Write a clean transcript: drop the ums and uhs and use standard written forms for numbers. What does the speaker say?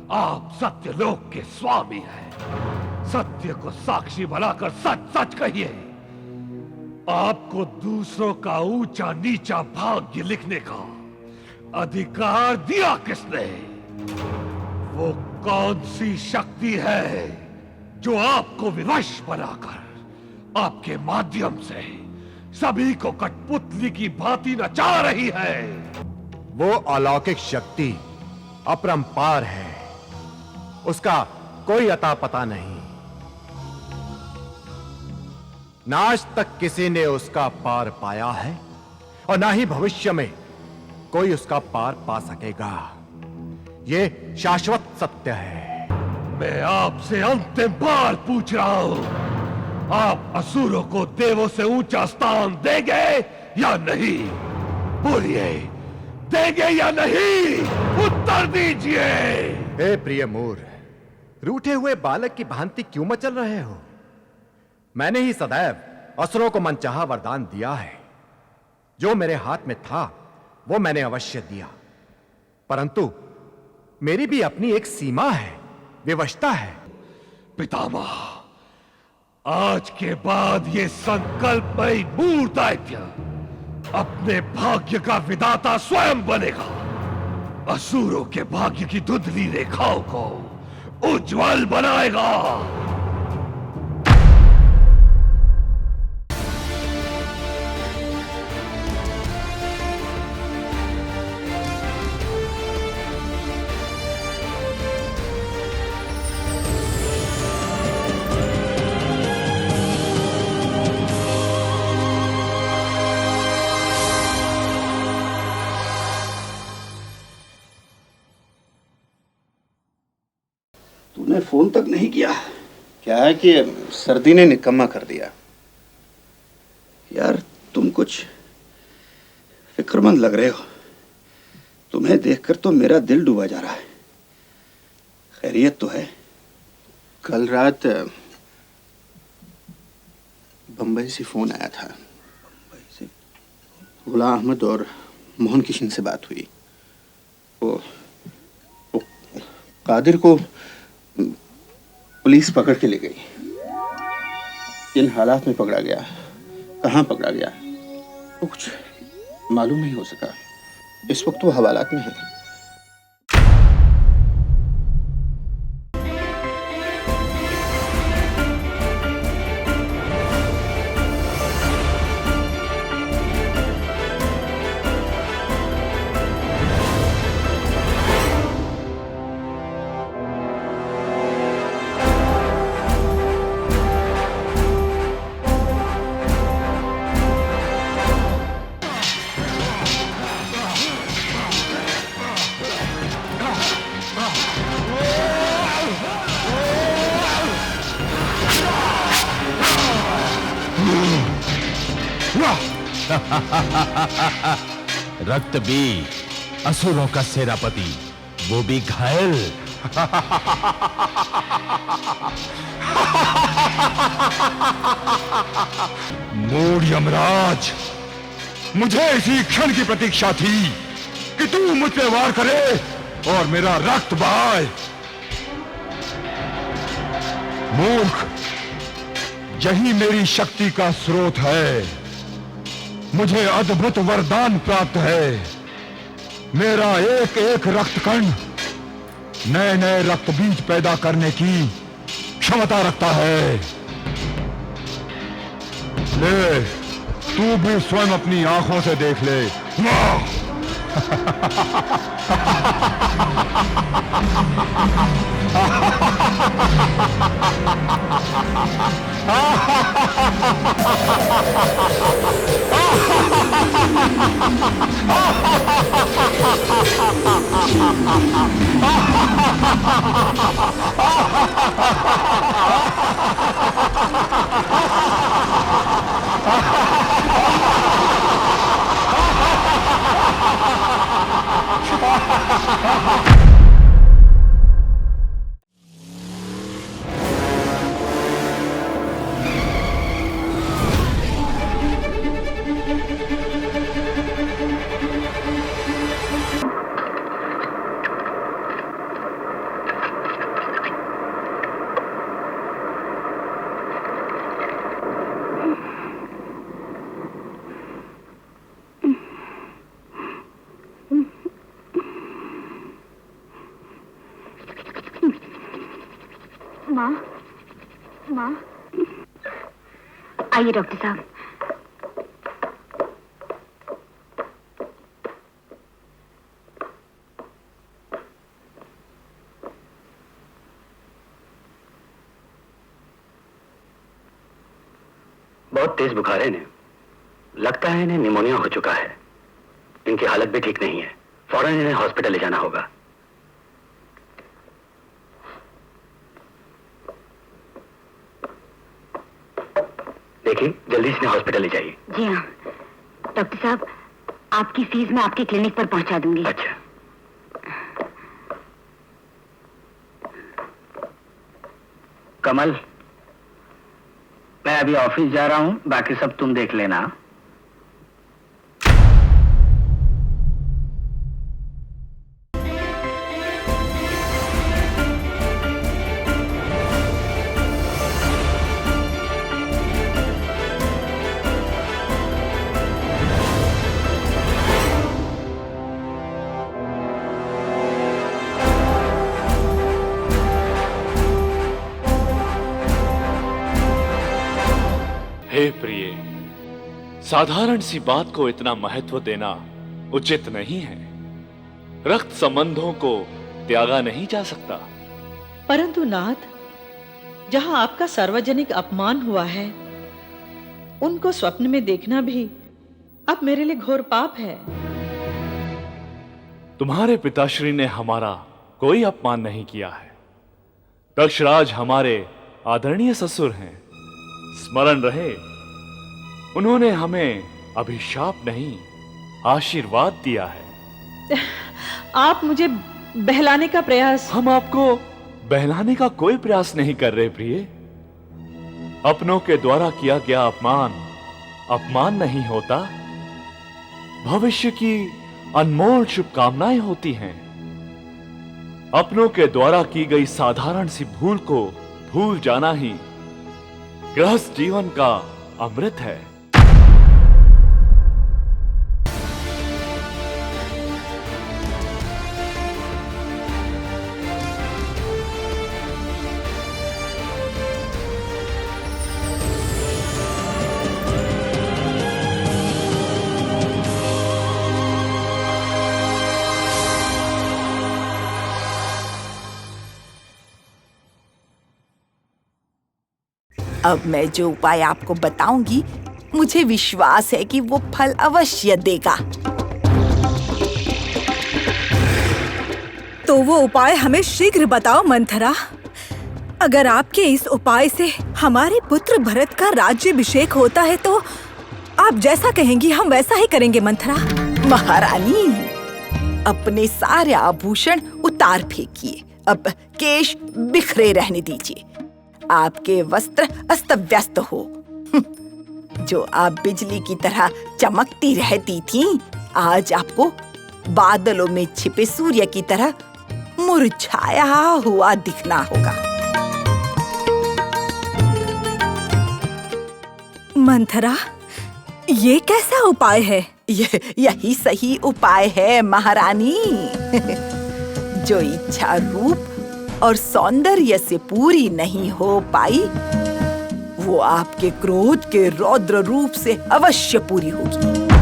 आप सत्यलोक के स्वामी हैं। सत्य को साक्षी बनाकर सच सच कहिए। आपको दूसरों का ऊंचा नीचा भाग्य लिखने का अधिकार दिया किसने? वो कौन सी शक्ति है जो आपको विवश बनाकर आपके माध्यम से सभी को कठपुतली की भांति नचा रही है? वो अलौकिक शक्ति अपरंपार है, उसका कोई अता पता नहीं। ना आज तक किसी ने उसका पार पाया है और ना ही भविष्य में कोई उसका पार पा सकेगा। ये शाश्वत सत्य है। मैं आपसे अंतिम बार पूछ रहा हूं, आप असुरों को देवों से ऊंचा स्थान देंगे या नहीं? बोलिए, देंगे या नहीं? उत्तर दीजिए। हे प्रिय मूर, रूठे हुए बालक की भांति क्यों मचल रहे हो? मैंने ही सदैव असुरों को मनचाहा वरदान दिया है। जो मेरे हाथ में था वो मैंने अवश्य दिया, परंतु मेरी भी अपनी एक सीमा है, विवशता है। पितामह, आज के बाद ये संकल्पमयी मूर दैत्य अपने भाग्य का विधाता स्वयं बनेगा। असुरों के भाग्य की धुंधली रेखाओं को उज्जवल बनाएगा। तूने फोन तक नहीं किया? क्या है कि सर्दी ने निकम्मा कर दिया। यार तुम कुछ फिक्रमंद लग रहे हो। तुम्हें देखकर तो मेरा दिल डूबा जा रहा है। खैरियत तो है? कल रात बंबई से फोन आया था। बंबई से? गुलाम अहमद और मोहन किशन से बात हुई। वो कादिर को पुलिस पकड़ के ले गई। किन हालात में पकड़ा गया, कहाँ पकड़ा गया, वो कुछ मालूम नहीं हो सका। इस वक्त वो हवालात में है। रक्त भी असुरों का सेनापति, वो भी घायल। मूढ़ यमराज, मुझे इसी क्षण की प्रतीक्षा थी कि तू मुझ पे वार करे और मेरा रक्त बहाए। मूर्ख, यही मेरी शक्ति का स्रोत है। मुझे अद्भुत वरदान प्राप्त है। मेरा एक एक रक्तकण नए नए रक्त बीज पैदा करने की क्षमता रखता है। ले, तू भी स्वयं अपनी आंखों से देख ले। माँ, माँ, आइए डॉक्टर साहब। बहुत तेज बुखार है इन्हें। लगता है इन्हें निमोनिया हो चुका है। इनकी हालत भी ठीक नहीं है। फौरन इन्हें हॉस्पिटल ले जाना होगा। देखिए, जल्दी से हॉस्पिटल ले जाइए। जी हाँ डॉक्टर साहब, आपकी फीस मैं आपके क्लिनिक पर पहुंचा दूंगी। अच्छा। कमल, मैं अभी ऑफिस जा रहा हूं, बाकी सब तुम देख लेना। हे प्रिय, साधारण सी बात को इतना महत्व देना उचित नहीं है। रक्त संबंधों को त्यागा नहीं जा सकता। परंतु नाथ, जहां आपका सार्वजनिक अपमान हुआ है, उनको स्वप्न में देखना भी अब मेरे लिए घोर पाप है। तुम्हारे पिताश्री ने हमारा कोई अपमान नहीं किया है। दक्षराज हमारे आदरणीय ससुर हैं। स्मरण रहे, उन्होंने हमें अभिशाप नहीं, आशीर्वाद दिया है। आप मुझे बहलाने का प्रयास। हम आपको बहलाने का कोई प्रयास नहीं कर रहे प्रिय। अपनों के द्वारा किया गया अपमान अपमान नहीं होता, भविष्य की अनमोल शुभकामनाएं होती हैं। अपनों के द्वारा की गई साधारण सी भूल को भूल जाना ही गृहस्थ जीवन का अमृत है। अब मैं जो उपाय आपको बताऊंगी, मुझे विश्वास है कि वो फल अवश्य देगा। तो वो उपाय हमें शीघ्र बताओ मंथरा। अगर आपके इस उपाय से हमारे पुत्र भरत का राज्याभिषेक होता है तो आप जैसा कहेंगी हम वैसा ही करेंगे मंथरा। महारानी, अपने सारे आभूषण उतार फेंकिए। अब केश बिखरे रहने दीजिए। आपके वस्त्र अस्त व्यस्त हो। जो आप बिजली की तरह चमकती रहती थीं, आज आपको बादलों में छिपे सूर्य की तरह मुरझाया हुआ दिखना होगा। मंथरा, ये कैसा उपाय है? यही सही उपाय है महारानी। जो इच्छा रूप और सौंदर्य से पूरी नहीं हो पाई, वो आपके क्रोध के रौद्र रूप से अवश्य पूरी होगी।